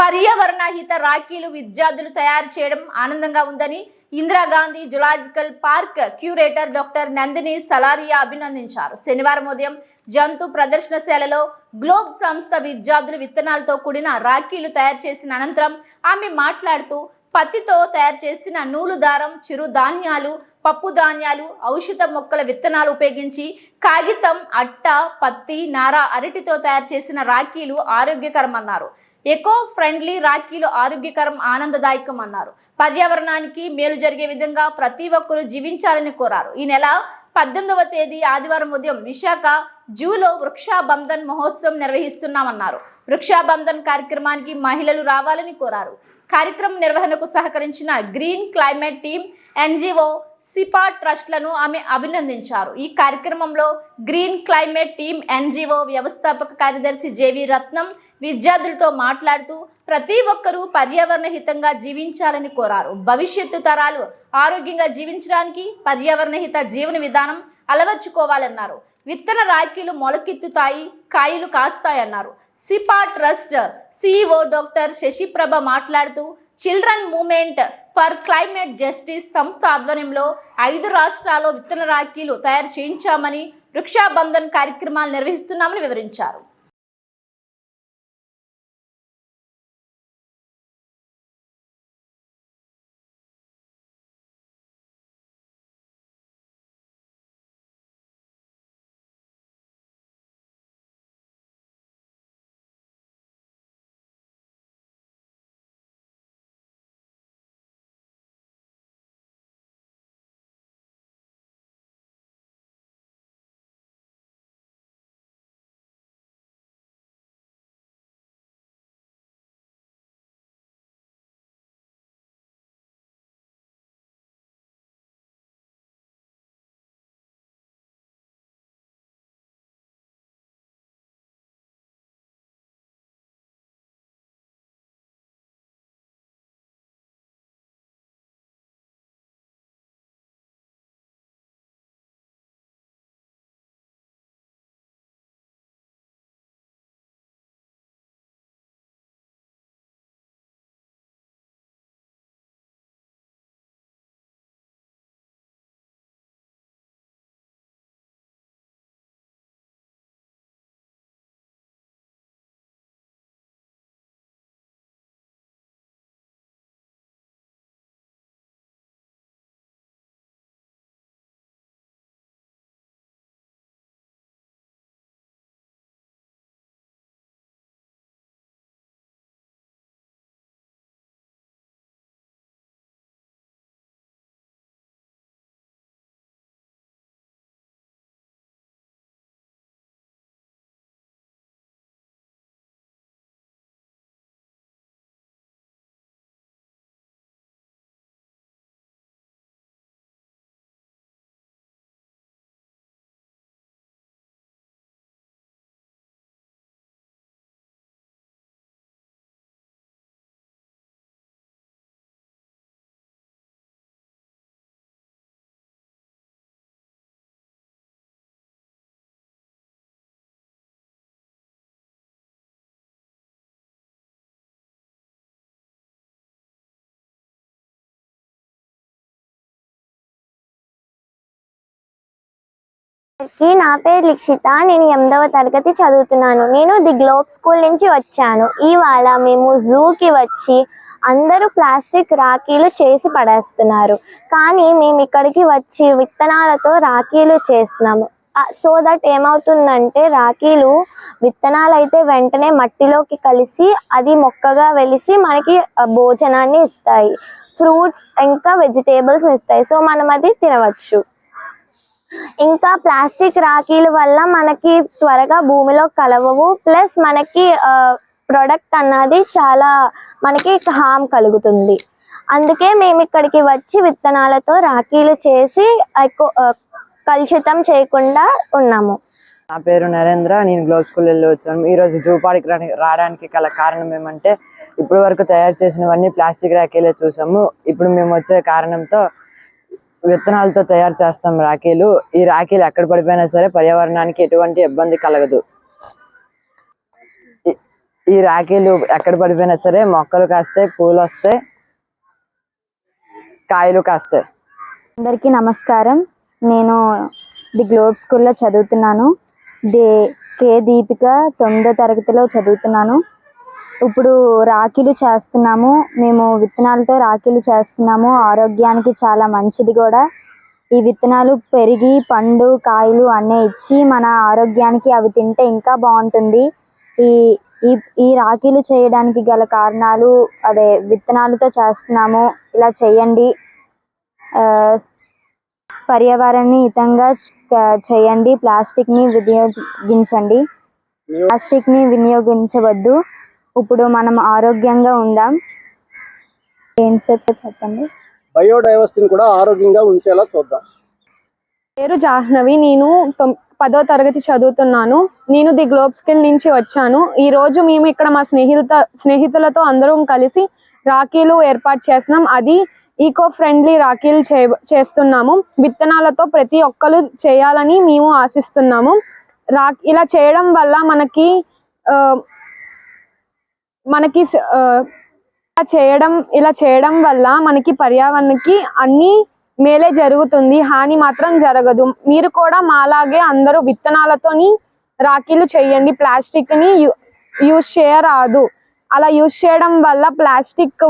పర్యావరణ హిత రాఖీలు విద్యార్థులు తయారు చేయడం ఆనందంగా ఉందని Indira Gandhi zoological park curator doctor Nandini Salaria అభినందించారు. శనివారం ఉదయం జంతు ప్రదర్శనశాలలో గ్లోబ్ సంస్థ విద్యార్థులు విత్తనాలతో కూడిన రాఖీలు తయారు చేసిన అనంతరం ఆమె మాట్లాడుతూ పత్తితో తయారు చేసిన నూలు దారం, చిరు ధాన్యాలు, పప్పు ధాన్యాలు, ఔషధ మొక్కల విత్తనాలు ఉపయోగించి కాగితం, అట్ట, పత్తి, నార, అరటితో తయారు చేసిన రాఖీలు ఆరోగ్యకరం అన్నారు. ఎకో ఫ్రెండ్లీ రాఖీలు ఆరోగ్యకరం, ఆనందదాయకం అన్నారు. పర్యావరణానికి మేలు జరిగే విధంగా ప్రతి ఒక్కరూ జీవించాలని కోరారు. ఈ నెల 18వ తేదీ ఆదివారం ఉదయం విశాఖ జూలో వృక్షాబంధన్ మహోత్సవం నిర్వహిస్తున్నామన్నారు. వృక్షాబంధన్ కార్యక్రమానికి మహిళలు రావాలని కోరారు. కార్యక్రమం నిర్వహణకు సహకరించిన గ్రీన్ క్లైమేట్ టీమ్, ఎన్జిఓ, సిపా ట్రస్ట్లను ఆమె అభినందించారు. ఈ కార్యక్రమంలో గ్రీన్ క్లైమేట్ టీమ్, ఎన్జిఓ వ్యవస్థాపక కార్యదర్శి జేవి రత్నం విద్యార్థులతో మాట్లాడుతూ ప్రతి ఒక్కరూ పర్యావరణ హితంగా జీవించాలని కోరారు. భవిష్యత్తు తరాలు ఆరోగ్యంగా జీవించడానికి పర్యావరణ హిత జీవన విధానం అలవర్చుకోవాలన్నారు. విత్తన రాఖీలు మొలకెత్తుతాయి, కాయలు కాస్తాయన్నారు. సిపా ట్రస్ట్ సిఇఓ డాక్టర్ శశిప్రభ మాట్లాడుతూ children movement for climate justice సంస్థ ఆధ్వర్యంలో 5 రాష్ట్రాల్లో విత్తన రాఖీలు తయారు చేయించామని, వృక్షాబంధన్ కార్యక్రమాలు నిర్వహిస్తున్నామని వివరించారు. నా పేరు లిక్షిత. నేను 8వ తరగతి చదువుతున్నాను. నేను ది గ్లోబ్ స్కూల్ నుంచి వచ్చాను. ఇవాళ మేము జూకి వచ్చి అందరూ ప్లాస్టిక్ రాఖీలు చేసి పడేస్తున్నారు, కానీ మేము ఇక్కడికి వచ్చి విత్తనాలతో రాఖీలు చేస్తున్నాము. సో దట్ ఏమవుతుందంటే రాఖీలు విత్తనాలు అయితే వెంటనే మట్టిలోకి కలిసి అది మొక్కగా వెలిసి మనకి భోజనాన్ని ఇస్తాయి, ఫ్రూట్స్ ఇంకా వెజిటేబుల్స్ ఇస్తాయి. సో మనం అది తినవచ్చు. ఇంకా ప్లాస్టిక్ రాఖీల వల్ల మనకి త్వరగా భూమిలో కలవవు, ప్లస్ మనకి ప్రొడక్ట్ అన్నది చాలా మనకి హామ్ కలుగుతుంది. అందుకే మేము ఇక్కడికి వచ్చి విత్తనాలతో రాఖీలు చేసి కలుషితం చేయకుండా ఉన్నాము. నా పేరు నరేంద్ర. నేను గ్లోబ్ స్కూల్ వెళ్ళి వచ్చాను. ఈరోజు జూ పార్క్ రావడానికి గల కారణం ఏమంటే ఇప్పటి వరకు తయారు చేసినవన్నీ ప్లాస్టిక్ రాఖీలే చూసాము. ఇప్పుడు మేము వచ్చే కారణంతో విత్తనాలతో తయారు చేస్తాం రాఖీలు. ఈ రాఖీలు ఎక్కడ పడిపోయినా సరే పర్యావరణానికి ఎటువంటి ఇబ్బంది కలగదు. ఈ రాఖీలు ఎక్కడ పడిపోయినా సరే మొక్కలు కాస్తాయి, పూలు వస్తాయి, కాయలు కాస్తాయి. అందరికీ నమస్కారం. నేను ది గ్లోబ్ స్కూల్లో చదువుతున్నాను. కే దీపిక 9వ తరగతిలో చదువుతున్నాను. ఇప్పుడు రాఖీలు చేస్తున్నాము. మేము విత్తనాలతో రాఖీలు చేస్తున్నాము. ఆరోగ్యానికి చాలా మంచిది కూడా. ఈ విత్తనాలు పెరిగి పండు కాయలు అన్నీ ఇచ్చి మన ఆరోగ్యానికి అవి తింటే ఇంకా బాగుంటుంది. ఈ రాఖీలు చేయడానికి గల కారణాలు అదే విత్తనాలతో చేస్తున్నాము. ఇలా చేయండి. పర్యావరణాన్ని హితంగా చేయండి. ప్లాస్టిక్ని వినియోగించవద్దు. ఇప్పుడు మనం ఆరోగ్యంగా ఉందాం. ఏంటి సార్ చెప్పండి. బయోడైవర్సిటీని కూడా ఆరోగ్యంగా ఉంచేలా చూద్దాం. పేరు జాహ్నవి. నేను 10వ తరగతి చదువుతున్నాను. నేను ది గ్లోబ్ స్కూల్ నుంచి వచ్చాను. ఈ రోజు మేము ఇక్కడ మా స్నేహితులతో అందరం కలిసి రాఖీలు ఏర్పాటు చేస్తున్నాం. అది ఈకో ఫ్రెండ్లీ రాఖీలు చేస్తున్నాము. విత్తనాలతో ప్రతి ఒక్కరు చేయాలని మేము ఆశిస్తున్నాము. ఇలా చేయడం వల్ల ఇలా చేయడం వల్ల మనకి పర్యావరణానికి అన్ని మేలే జరుగుతుంది, హాని మాత్రం జరగదు. మీరు కూడా మాలాగే అందరూ విత్తనాలతోని రాఖీలు చేయండి. ప్లాస్టిక్ ని యూజ్ చేయరాదు. అలా యూజ్ చేయడం వల్ల plastic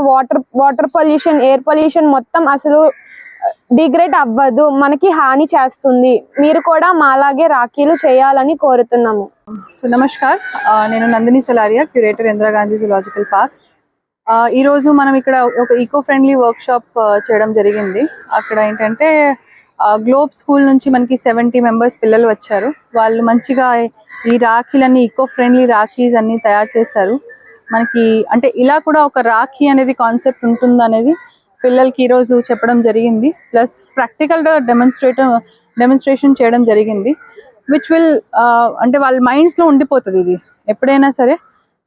water pollution, air pollution మొత్తం అసలు డిగ్రేడ్ అవ్వదు, మనకి హాని చేస్తుంది. మీరు కూడా మాలాగే రాఖీలు చేయాలని కోరుతున్నాము. సో నమస్కార్, నేను Nandini Salaria, curator Indira Gandhi zoological park. ఈరోజు మనం ఇక్కడ ఒక ఈకో ఫ్రెండ్లీ వర్క్షాప్ చేయడం జరిగింది. అక్కడ ఏంటంటే గ్లోబ్ స్కూల్ నుంచి మనకి 70 మెంబర్స్ పిల్లలు వచ్చారు. వాళ్ళు మంచిగా ఈ రాఖీలన్నీ ఈకో ఫ్రెండ్లీ రాఖీస్ అన్ని తయారు చేశారు. మనకి అంటే ఇలా కూడా ఒక రాఖీ అనేది కాన్సెప్ట్ ఉంటుంది అనేది పిల్లలకి ఈరోజు చెప్పడం జరిగింది. ప్లస్ ప్రాక్టికల్గా డెమోన్స్ట్రేషన్ చేయడం జరిగింది. విచ్ విల్ అంటే వాళ్ళ మైండ్స్లో ఉండిపోతుంది ఇది ఎప్పుడైనా సరే.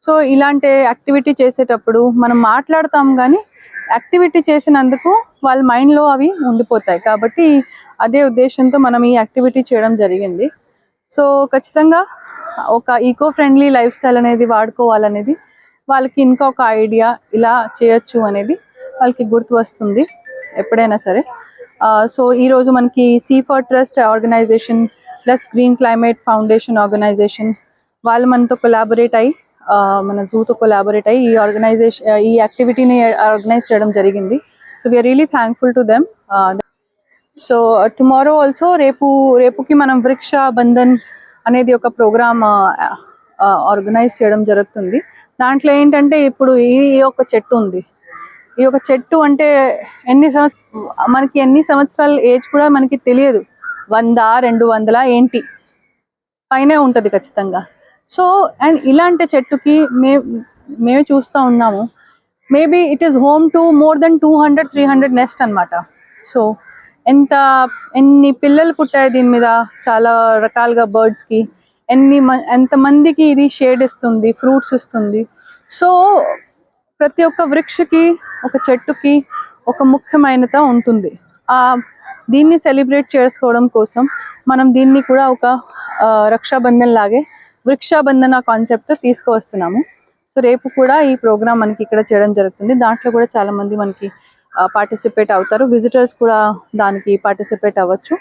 సో ఇలాంటి యాక్టివిటీ చేసేటప్పుడు మనం మాట్లాడతాం కానీ యాక్టివిటీ చేసినందుకు వాళ్ళ మైండ్లో అవి ఉండిపోతాయి. కాబట్టి అదే ఉద్దేశంతో మనం ఈ యాక్టివిటీ చేయడం జరిగింది. సో ఖచ్చితంగా ఒక ఈకో ఫ్రెండ్లీ లైఫ్ స్టైల్ అనేది వాడుకోవాలనేది వాళ్ళకి ఇంకొక ఐడియా, ఇలా చేయొచ్చు అనేది వాళ్ళకి గుర్తు వస్తుంది ఎప్పుడైనా సరే. సో ఈరోజు మనకి C4 trust organisation plus green climate foundation organisation వాళ్ళు మనతో కొలాబరేట్ అయ్యి మన జూతో కొలాబరేట్ అయ్యి ఈ యాక్టివిటీని ఆర్గనైజ్ చేయడం జరిగింది. So we are really thankful to them. So tomorrow also రేపుకి మనం వృక్ష బంధన్ అనేది ఒక ప్రోగ్రామ్ ఆర్గనైజ్ చేయడం జరుగుతుంది. దాంట్లో ఏంటంటే ఇప్పుడు ఈ ఒక చెట్టు ఉంది. ఈ ఒక చెట్టు అంటే మనకి ఎన్ని సంవత్సరాల ఏజ్ కూడా మనకి తెలియదు. 100, 200 ఏంటి పైనే ఉంటుంది ఖచ్చితంగా. సో అండ్ ఇలాంటి చెట్టుకి మేము చూస్తూ ఉన్నాము. Maybe it is home to more than 200-300 nest అనమాట. సో ఎన్ని పిల్లలు పుట్టాయి దీని మీద, చాలా రకాలుగా బర్డ్స్కి, ఎంతమందికి ఇది షేడ్ ఇస్తుంది, ఫ్రూట్స్ ఇస్తుంది. సో ప్రతి ఒక్క వృక్షకి, ఒక చెట్టుకి ఒక ముఖ్యమైనత ఉంటుంది. దీన్ని సెలబ్రేట్ చేసుకోవడం కోసం మనం దీన్ని కూడా ఒక రక్షాబంధన్ లాగే వృక్షాబంధన కాన్సెప్ట్ తీసుకువస్తున్నాము. సో రేపు కూడా ఈ ప్రోగ్రామ్ మనకి ఇక్కడ చేయడం జరుగుతుంది. దాంట్లో కూడా చాలామంది మనకి పార్టిసిపేట్ అవుతారు. విజిటర్స్ కూడా దానికి పార్టిసిపేట్ అవ్వచ్చు.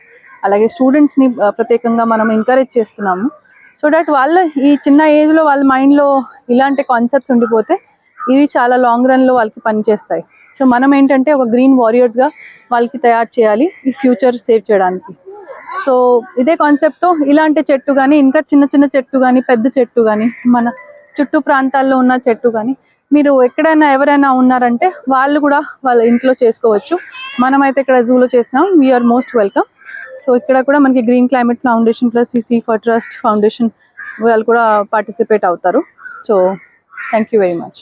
అలాగే స్టూడెంట్స్ని ప్రత్యేకంగా మనం ఎంకరేజ్ చేస్తున్నాము. సో దట్ వాళ్ళ ఈ చిన్న ఏజ్లో వాళ్ళ మైండ్లో ఇలాంటి కాన్సెప్ట్స్ ఉండిపోతే ఇవి చాలా లాంగ్ రన్లో వాళ్ళకి పనిచేస్తాయి. సో మనం ఏంటంటే ఒక గ్రీన్ వారియర్స్గా వాళ్ళకి తయారు చేయాలి ఈ ఫ్యూచర్ సేవ్ చేయడానికి. సో ఇదే కాన్సెప్ట్తో ఇలాంటి చెట్టు కానీ, ఇంకా చిన్న చిన్న చెట్టు కానీ, పెద్ద చెట్టు కానీ, మన చుట్టూ ప్రాంతాల్లో ఉన్న చెట్టు కానీ, మీరు ఎక్కడైనా ఎవరైనా ఉన్నారంటే వాళ్ళు కూడా వాళ్ళ ఇంట్లో చేసుకోవచ్చు. మనమైతే ఇక్కడ జూలో చేసినాం. We are most welcome. సో ఇక్కడ కూడా మనకి green climate foundation plus C4 trust foundation వాళ్ళు కూడా పార్టిసిపేట్ అవుతారు. So thank you very much.